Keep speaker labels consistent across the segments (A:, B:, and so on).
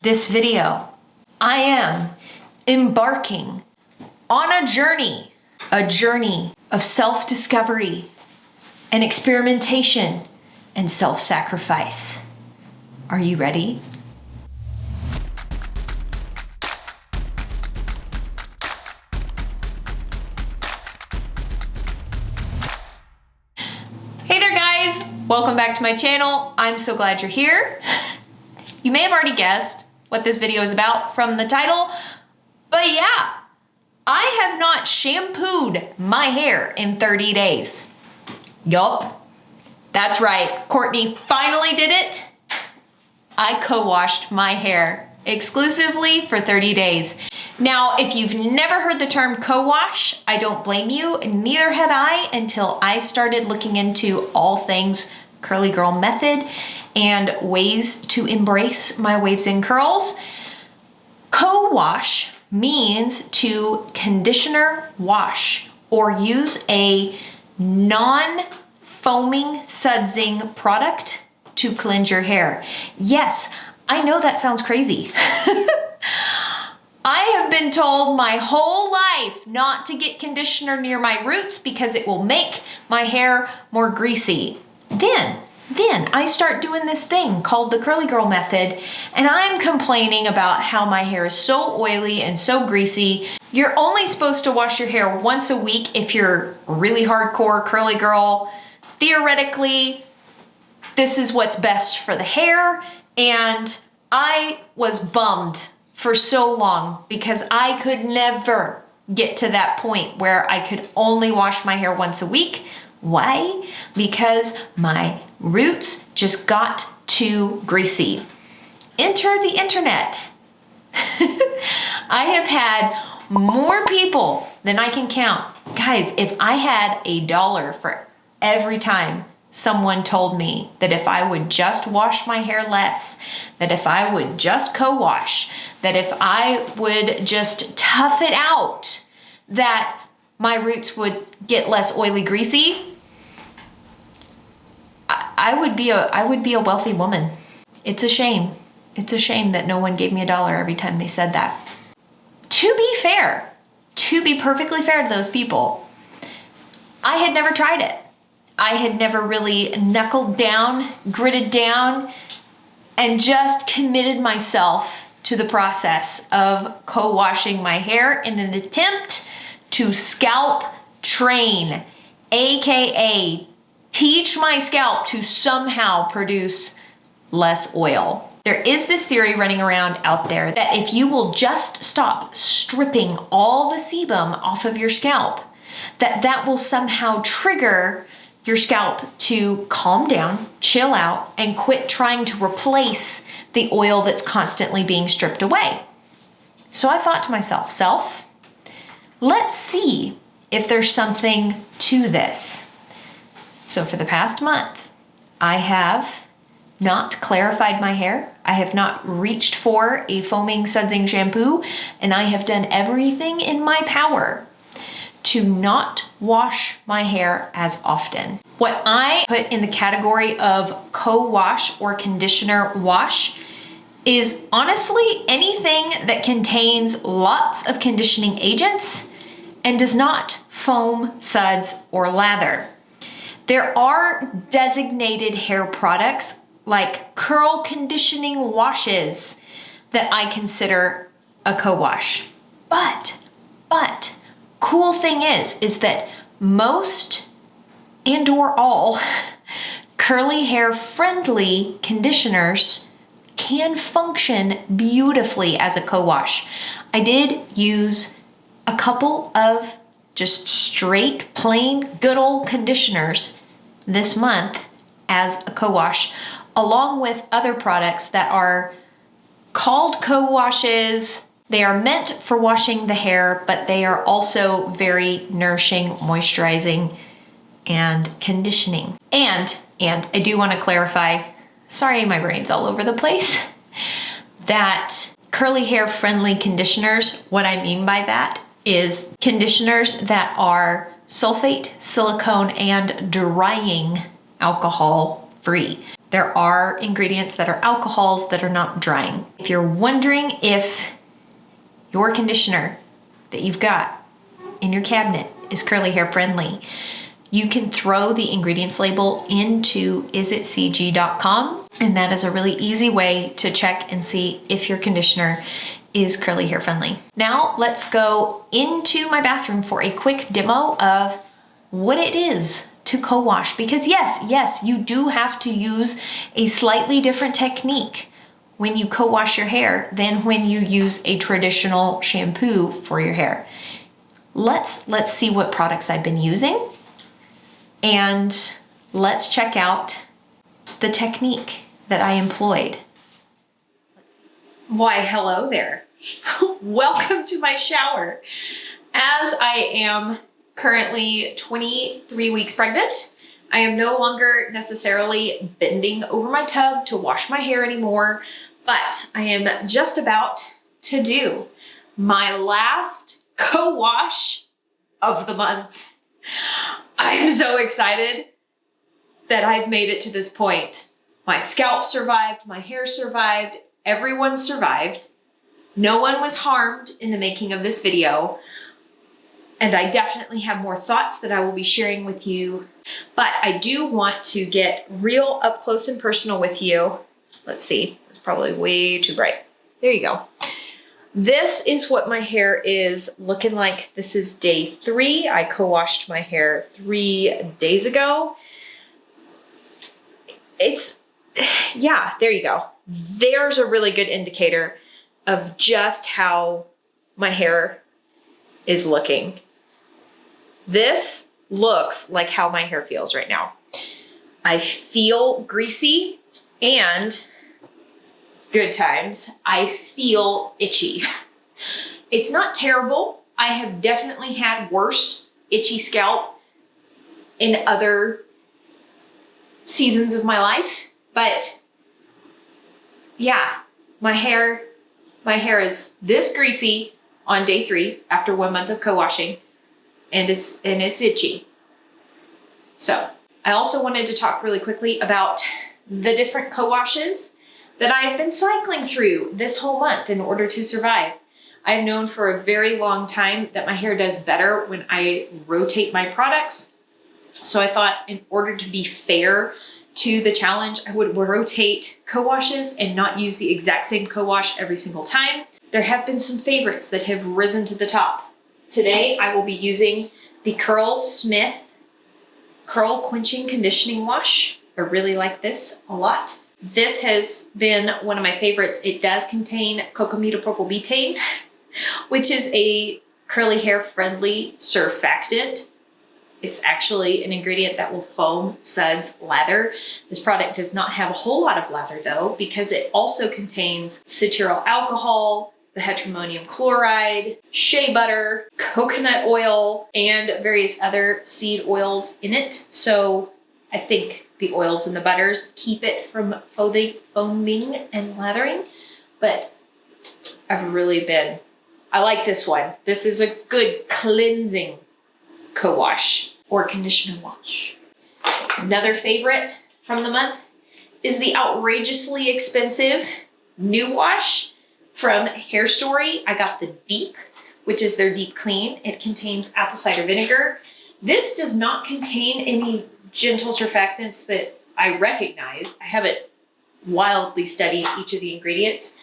A: this video, I am embarking on a journey of self-discovery and experimentation and self-sacrifice. Are you ready? Hey there guys, welcome back to my channel. I'm so glad you're here. You may have already guessed what this video is about from the title, but yeah, I have not shampooed my hair in 30 days. Yup, that's right, Courtney finally did it. I co-washed my hair exclusively for 30 days. Now, if you've never heard the term co-wash, I don't blame you, neither had I until I started looking into all things curly girl method and ways to embrace my waves and curls. Co-wash means to conditioner wash or use a non-foaming sudsing product to cleanse your hair. Yes, I know that sounds crazy. I have been told my whole life not to get conditioner near my roots because it will make my hair more greasy. Then I start doing this thing called the curly girl method, and I'm complaining about how my hair is so oily and so greasy. You're only supposed to wash your hair once a week if you're really hardcore curly girl. Theoretically, this is what's best for the hair, and I was bummed for so long because I could never get to that point where I could only wash my hair once a week. Why? Because my roots just got too greasy. Enter the internet. I have had more people than I can count. Guys, if I had $1 for every time someone told me that if I would just wash my hair less, that if I would just co-wash, that if I would just tough it out, that my roots would get less oily, greasy, I would be a wealthy woman. It's a shame. It's a shame that no one gave me $1 every time they said that. To be fair, to be perfectly fair to those people, I had never tried it. I had never really knuckled down, gritted down, and just committed myself to the process of co-washing my hair in an attempt to scalp train, AKA teach my scalp to somehow produce less oil. There is this theory running around out there that if you will just stop stripping all the sebum off of your scalp, that will somehow trigger your scalp to calm down, chill out, and quit trying to replace the oil that's constantly being stripped away. So I thought to myself, let's see if there's something to this. So for the past month, I have not clarified my hair. I have not reached for a foaming sudsing shampoo, and I have done everything in my power to not wash my hair as often. What I put in the category of co-wash or conditioner wash is honestly anything that contains lots of conditioning agents and does not foam, suds, or lather. There are designated hair products like curl conditioning washes that I consider a co-wash. But cool thing is that most and or all curly hair friendly conditioners can function beautifully as a co-wash. I did use a couple of just straight, plain, good old conditioners this month as a co-wash, along with other products that are called co-washes. They are meant for washing the hair, but they are also very nourishing, moisturizing, and conditioning. And I do want to clarify, sorry, my brain's all over the place, that curly hair friendly conditioners, what I mean by that is conditioners that are sulfate, silicone, and drying alcohol free. There are ingredients that are alcohols that are not drying. If you're wondering if your conditioner that you've got in your cabinet is curly hair friendly, you can throw the ingredients label into isitcg.com, and that is a really easy way to check and see if your conditioner is curly hair friendly. Now let's go into my bathroom for a quick demo of what it is to co-wash, because yes, you do have to use a slightly different technique when you co-wash your hair than when you use a traditional shampoo for your hair. Let's see what products I've been using, and let's check out the technique that I employed. Why, hello there. Welcome to my shower. As I am currently 23 weeks pregnant, I am no longer necessarily bending over my tub to wash my hair anymore, but I am just about to do my last co-wash of the month. I'm so excited that I've made it to this point. My scalp survived, my hair survived, everyone survived. No one was harmed in the making of this video. And I definitely have more thoughts that I will be sharing with you. But I do want to get real up close and personal with you. Let's see, it's probably way too bright. There you go. This is what my hair is looking like. This is day 3. I co-washed my hair 3 days ago. Yeah, there you go. There's a really good indicator of just how my hair is looking. This looks like how my hair feels right now. I feel greasy, and good times, I feel itchy. It's not terrible. I have definitely had worse itchy scalp in other seasons of my life, but yeah, my hair is this greasy on day 3 after 1 month of co-washing, and it's itchy. So I also wanted to talk really quickly about the different co-washes that I have been cycling through this whole month in order to survive. I've known for a very long time that my hair does better when I rotate my products. So I thought in order to be fair to the challenge, I would rotate co-washes and not use the exact same co-wash every single time. There have been some favorites that have risen to the top. Today, I will be using the Curl Smith Curl Quenching Conditioning Wash. I really like this a lot. This has been one of my favorites. It does contain Cocamida propylbutane, which is a curly hair friendly surfactant. It's actually an ingredient that will foam, suds, lather. This product does not have a whole lot of lather though, because it also contains cetyl alcohol, bihydramonium chloride, shea butter, coconut oil, and various other seed oils in it. So I think the oils and the butters keep it from foaming and lathering, but I like this one. This is a good cleansing co-wash or conditioner wash. Another favorite from the month is the outrageously expensive new wash from Hair Story. I got the Deep, which is their Deep Clean. It contains apple cider vinegar. This does not contain any gentle surfactants that I recognize. I haven't wildly studied each of the ingredients.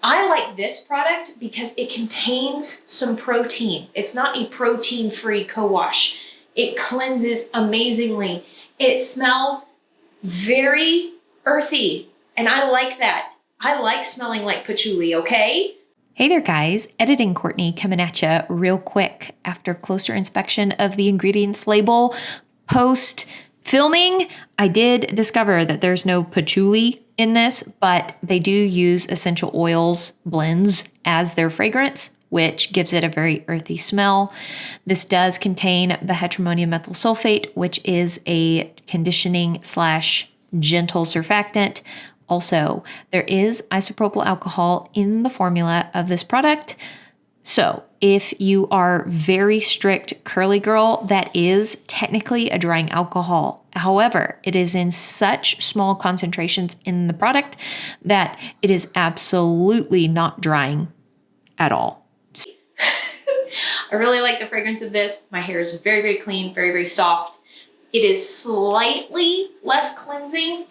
A: I like this product because it contains some protein. It's not a protein-free co-wash. It cleanses amazingly. It smells very earthy, and I like that. I like smelling like patchouli, okay? Hey there, guys. Editing Courtney coming at you real quick. After closer inspection of the ingredients label, post filming, I did discover that there's no patchouli in this, but they do use essential oils blends as their fragrance, which gives it a very earthy smell. This does contain bihydramonium methyl sulfate, which is a conditioning / gentle surfactant. Also, there is isopropyl alcohol in the formula of this product. So if you are very strict curly girl, that is technically a drying alcohol. However, it is in such small concentrations in the product that it is absolutely not drying at all. I really like the fragrance of this. My hair is very, very clean, very, very soft. It is slightly less cleansing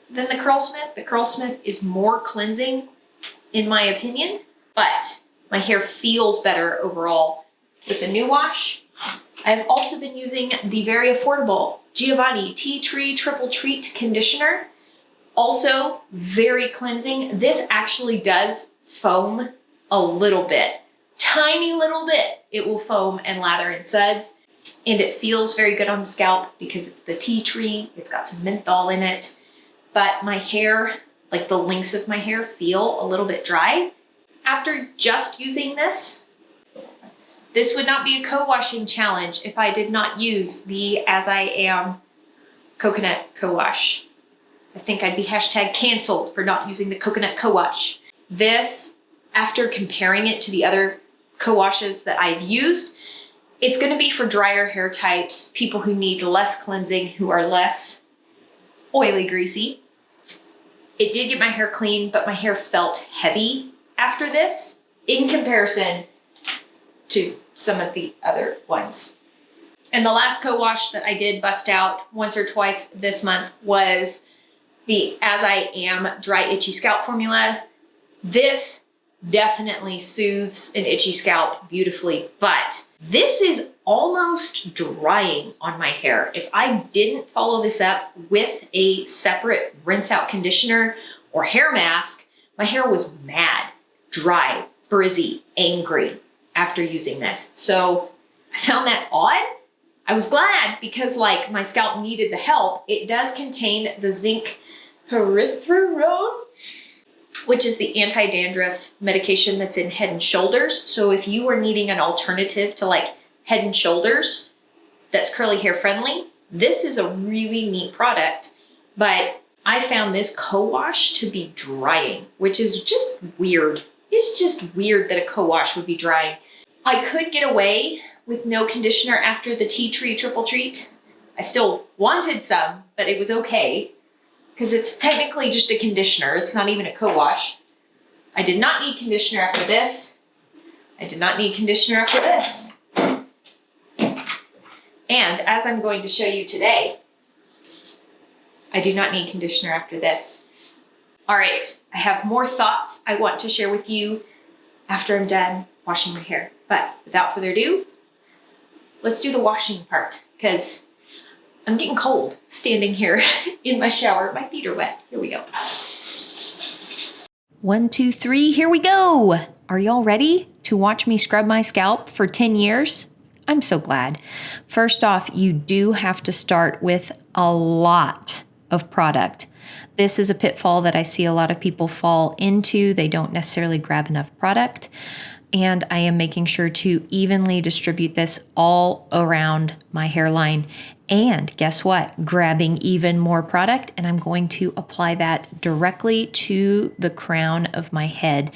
A: than the Curlsmith. The Curlsmith is more cleansing in my opinion, but my hair feels better overall with the new wash. I've also been using the very affordable Giovanni Tea Tree Triple Treat Conditioner. Also very cleansing. This actually does foam a little bit, tiny little bit. It will foam and lather in suds, and it feels very good on the scalp because it's the tea tree. It's got some menthol in it, but my hair, like the links of my hair, feel a little bit dry. After just using this would not be a co-washing challenge if I did not use the I Am Coconut Cowash. I think I'd be hashtag canceled for not using the Coconut Cowash. This, after comparing it to the other co-washes that I've used, it's gonna be for drier hair types, people who need less cleansing, who are less oily, greasy. It did get my hair clean, but my hair felt heavy after this in comparison to some of the other ones. And the last co-wash that I did bust out once or twice this month was the I Am Dry Itchy Scalp Formula. This definitely soothes an itchy scalp beautifully, but this is almost drying on my hair. If I didn't follow this up with a separate rinse out conditioner or hair mask, my hair was mad, dry, frizzy, angry after using this. So I found that odd. I was glad because like my scalp needed the help. It does contain the zinc pyrethroid, which is the anti-dandruff medication that's in Head and Shoulders. So if you are needing an alternative to like Head and Shoulders that's curly hair friendly, this is a really neat product. But I found this co-wash to be drying, which is just weird. It's just weird that a co-wash would be drying. I could get away with no conditioner after the Tea Tree Triple Treat. I still wanted some, but it was okay because it's technically just a conditioner. It's not even a co-wash. I did not need conditioner after this. I did not need conditioner after this. And as I'm going to show you today, I do not need conditioner after this. All right, I have more thoughts I want to share with you after I'm done washing my hair. But without further ado, let's do the washing part because I'm getting cold standing here in my shower. My feet are wet. Here we go. 1, 2, 3, here we go. Are y'all ready to watch me scrub my scalp for 10 years? I'm so glad. First off, you do have to start with a lot of product. This is a pitfall that I see a lot of people fall into. They don't necessarily grab enough product. And I am making sure to evenly distribute this all around my hairline. And guess what? Grabbing even more product, and I'm going to apply that directly to the crown of my head.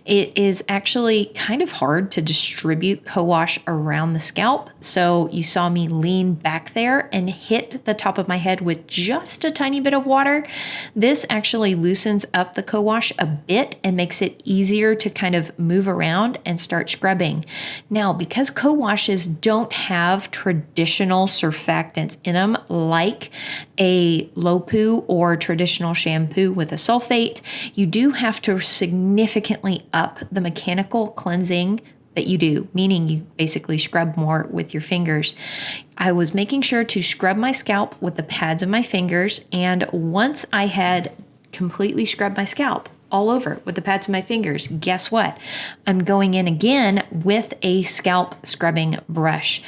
A: It is actually kind of hard to distribute co-wash around the scalp. So you saw me lean back there and hit the top of my head with just a tiny bit of water. This actually loosens up the co-wash a bit and makes it easier to kind of move around and start scrubbing. Now, because co-washes don't have traditional surfactants in them like a low poo or traditional shampoo with a sulfate, you do have to significantly up the mechanical cleansing that you do, meaning you basically scrub more with your fingers. I was making sure to scrub my scalp with the pads of my fingers, and once I had completely scrubbed my scalp all over with the pads of my fingers, guess what? I'm going in again with a scalp scrubbing brush.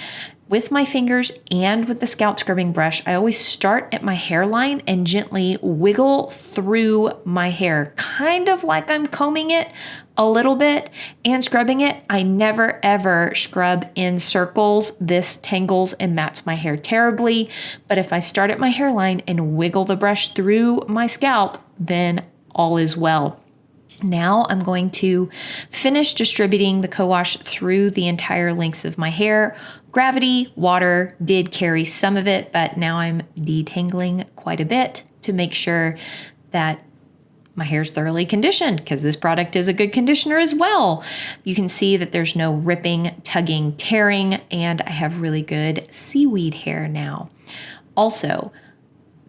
A: With my fingers and with the scalp scrubbing brush, I always start at my hairline and gently wiggle through my hair, kind of like I'm combing it a little bit and scrubbing it. I never ever scrub in circles. This tangles and mats my hair terribly. But if I start at my hairline and wiggle the brush through my scalp, then all is well. Now I'm going to finish distributing the co-wash through the entire lengths of my hair. Gravity, water did carry some of it, but now I'm detangling quite a bit to make sure that my hair's thoroughly conditioned, because this product is a good conditioner as well. You can see that there's no ripping, tugging, tearing, and I have really good seaweed hair now. Also,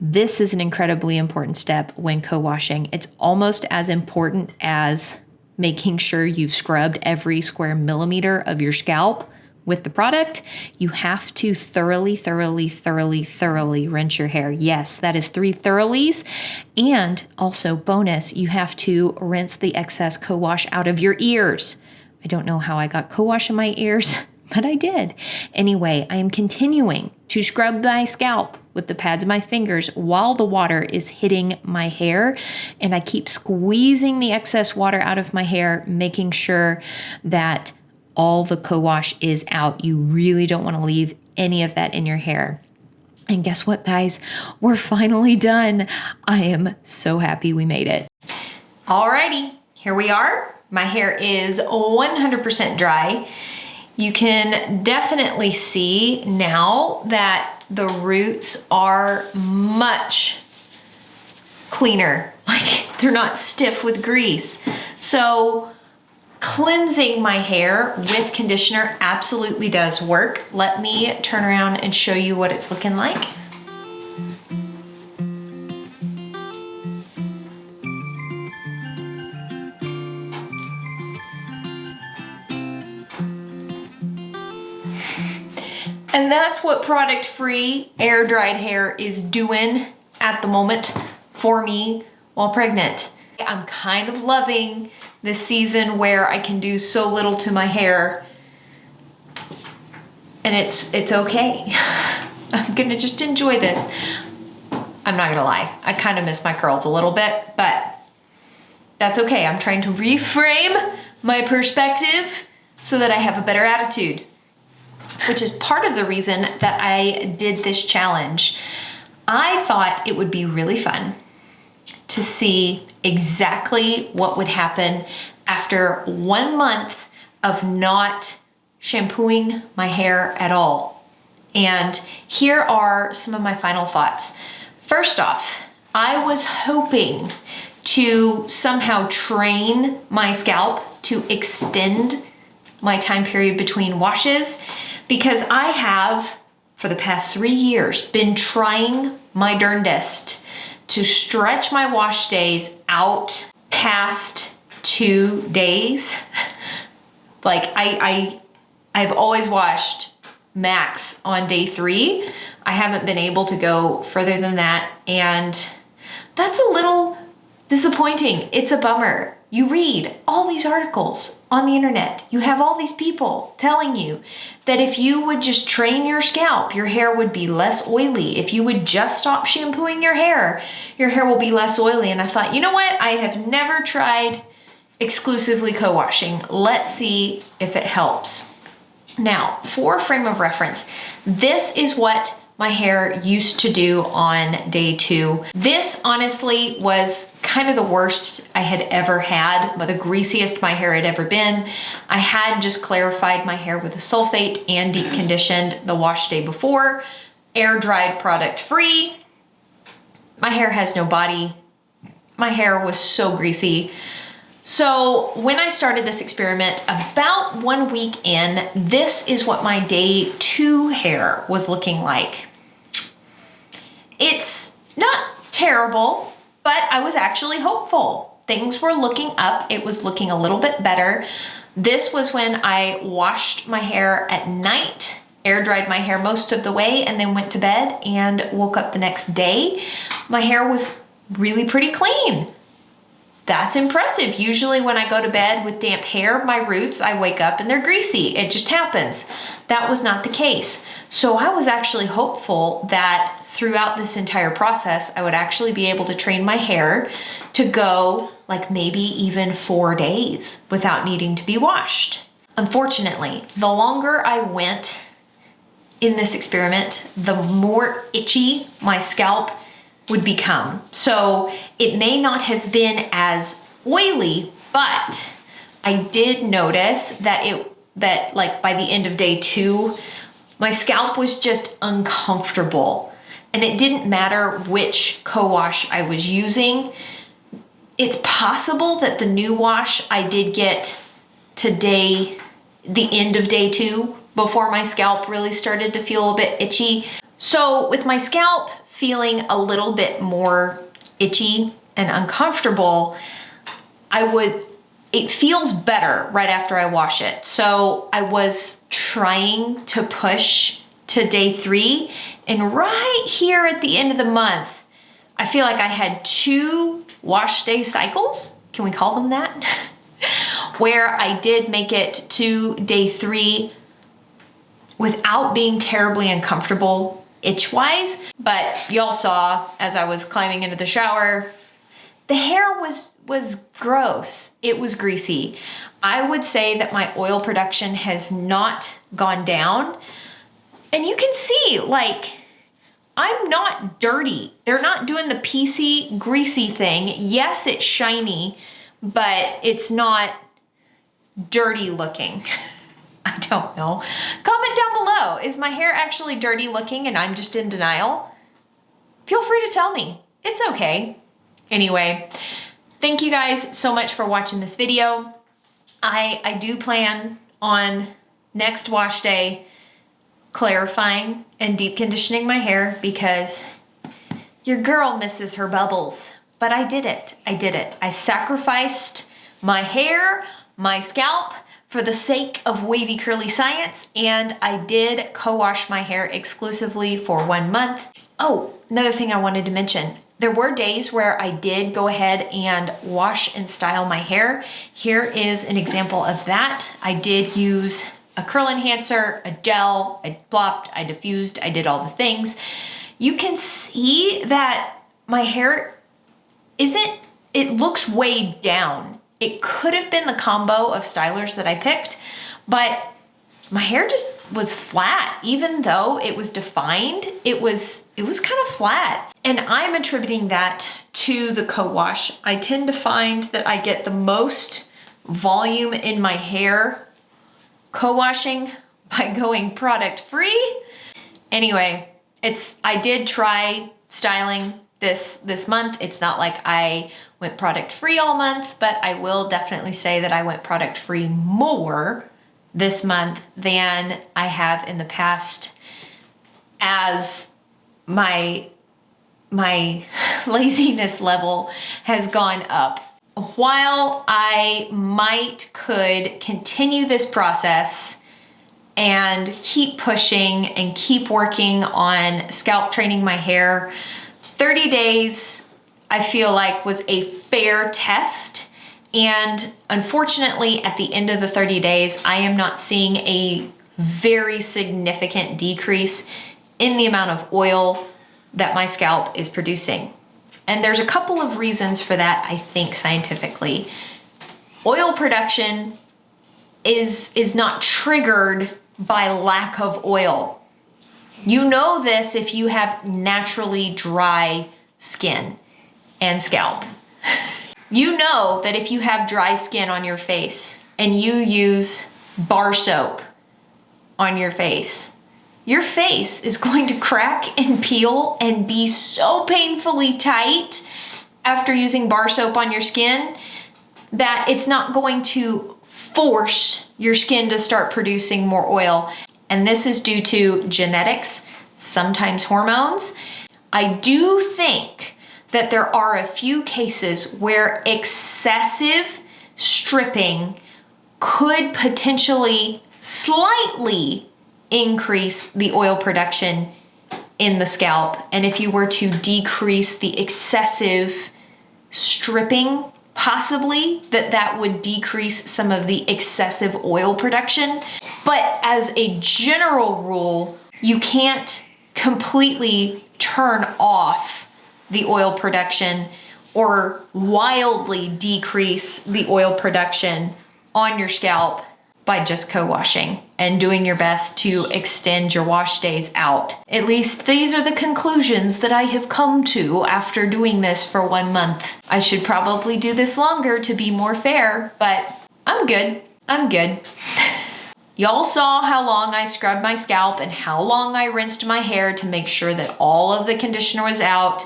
A: this is an incredibly important step when co-washing. It's almost as important as making sure you've scrubbed every square millimeter of your scalp with the product. You have to thoroughly rinse your hair. Yes, that is 3 thoroughlies. And also, bonus, you have to rinse the excess co-wash out of your ears. I don't know how I got co-wash in my ears, but I did. Anyway, I am continuing to scrub my scalp with the pads of my fingers while the water is hitting my hair. And I keep squeezing the excess water out of my hair, making sure that all the co-wash is out. You really don't want to leave any of that in your hair. And guess what, guys? We're finally done. I am so happy we made it. Alrighty, here we are. My hair is 100% dry. You can definitely see now that the roots are much cleaner. Like, they're not stiff with grease. So cleansing my hair with conditioner absolutely does work. Let me turn around and show you what it's looking like. And that's what product-free air-dried hair is doing at the moment for me while pregnant. I'm kind of loving this season where I can do so little to my hair and it's okay. I'm gonna just enjoy this. I'm not gonna lie, I kind of miss my curls a little bit, but that's okay. I'm trying to reframe my perspective so that I have a better attitude, which is part of the reason that I did this challenge. I thought it would be really fun to see exactly what would happen after 1 month of not shampooing my hair at all. And here are some of my final thoughts. First off, I was hoping to somehow train my scalp to extend my time period between washes, because I have, for the past 3 years, been trying my darndest to stretch my wash days out past 2 days. Like I've always washed max on day 3. I haven't been able to go further than that, and that's a little disappointing. It's a bummer. You read all these articles on the internet. You have all these people telling you that if you would just train your scalp, your hair would be less oily. If you would just stop shampooing your hair will be less oily. And I thought, you know what? I have never tried exclusively co-washing. Let's see if it helps. Now, for frame of reference, this is what my hair used to do on day 2. This honestly was kind of the worst I had ever had, but the greasiest my hair had ever been. I had just clarified my hair with a sulfate and deep conditioned the wash day before, air dried, product free. My hair has no body. My hair was so greasy. So when I started this experiment, about 1 week in, this is what my day 2 hair was looking like. It's not terrible, but I was actually hopeful. Things were looking up. It was looking a little bit better. This was when I washed my hair at night, air dried my hair most of the way, and then went to bed and woke up the next day. My hair was really pretty clean. That's impressive. Usually when I go to bed with damp hair, my roots, I wake up and they're greasy. It just happens. That was not the case. So I was actually hopeful that throughout this entire process, I would actually be able to train my hair to go like maybe even 4 days without needing to be washed. Unfortunately, the longer I went in this experiment, the more itchy my scalp would become. So it may not have been as oily, but I did notice that like by the end of day 2, my scalp was just uncomfortable. And it didn't matter which co-wash I was using. It's possible that the new wash I did get to the end of day 2 before my scalp really started to feel a bit itchy. So with my scalp feeling a little bit more itchy and uncomfortable, it feels better right after I wash it. So I was trying to push to day 3, and right here at the end of the month, I feel like I had 2 wash day cycles. Can we call them that? Where I did make it to day 3 without being terribly uncomfortable itch-wise. But y'all saw as I was climbing into the shower, the hair was gross. It was greasy. I would say that my oil production has not gone down. And you can see, like, I'm not dirty. They're not doing the PC greasy thing. Yes, it's shiny, but it's not dirty looking. I don't know. Comment down below. Is my hair actually dirty looking and I'm just in denial? Feel free to tell me. It's okay. Anyway, thank you guys so much for watching this video. I do plan on next wash day clarifying and deep conditioning my hair because your girl misses her bubbles. But I did it. I did it. I sacrificed my hair, my scalp, for the sake of wavy curly science, and I did co-wash my hair exclusively for 1 month. Oh, another thing I wanted to mention. There were days where I did go ahead and wash and style my hair. Here is an example of that. I did use a curl enhancer, a gel, I plopped, I diffused, I did all the things. You can see that my hair it looks weighed down. It could have been the combo of stylers that I picked, but my hair just was flat. Even though it was defined, it was kind of flat. And I'm attributing that to the co-wash. I tend to find that I get the most volume in my hair co-washing by going product free. Anyway, I did try styling this month. It's not like I went product free all month, but I will definitely say that I went product free more this month than I have in the past, as my laziness level has gone up. While I could continue this process and keep pushing and keep working on scalp training my hair, 30 days I feel like was a fair test. And unfortunately, at the end of the 30 days, I am not seeing a very significant decrease in the amount of oil that my scalp is producing. And there's a couple of reasons for that, I think, scientifically. Oil production is not triggered by lack of oil. You know this if you have naturally dry skin and scalp. You know that if you have dry skin on your face and you use bar soap on your face is going to crack and peel and be so painfully tight after using bar soap on your skin that it's not going to force your skin to start producing more oil. And this is due to genetics, sometimes hormones. I do think that there are a few cases where excessive stripping could potentially slightly increase the oil production in the scalp. And if you were to decrease the excessive stripping, possibly that would decrease some of the excessive oil production. But as a general rule, you can't completely turn off the oil production or wildly decrease the oil production on your scalp by just co-washing and doing your best to extend your wash days out. At least these are the conclusions that I have come to after doing this for 1 month. I should probably do this longer to be more fair, but I'm good. I'm good. Y'all saw how long I scrubbed my scalp and how long I rinsed my hair to make sure that all of the conditioner was out.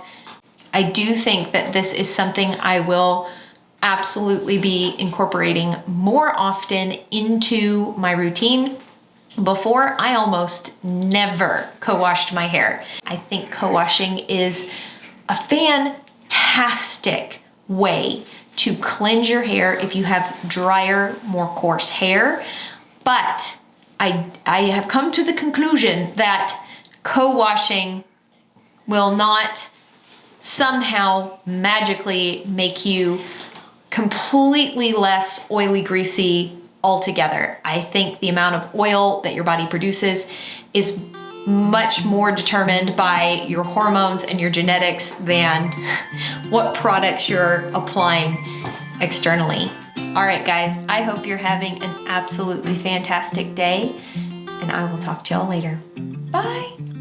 A: I do think that this is something I will absolutely be incorporating more often into my routine. Before, I almost never co-washed my hair. I think co-washing is a fantastic way to cleanse your hair if you have drier, more coarse hair. But I have come to the conclusion that co-washing will not somehow magically make you completely less oily, greasy altogether. I think the amount of oil that your body produces is much more determined by your hormones and your genetics than what products you're applying externally. All right, guys, I hope you're having an absolutely fantastic day, and I will talk to y'all later. Bye.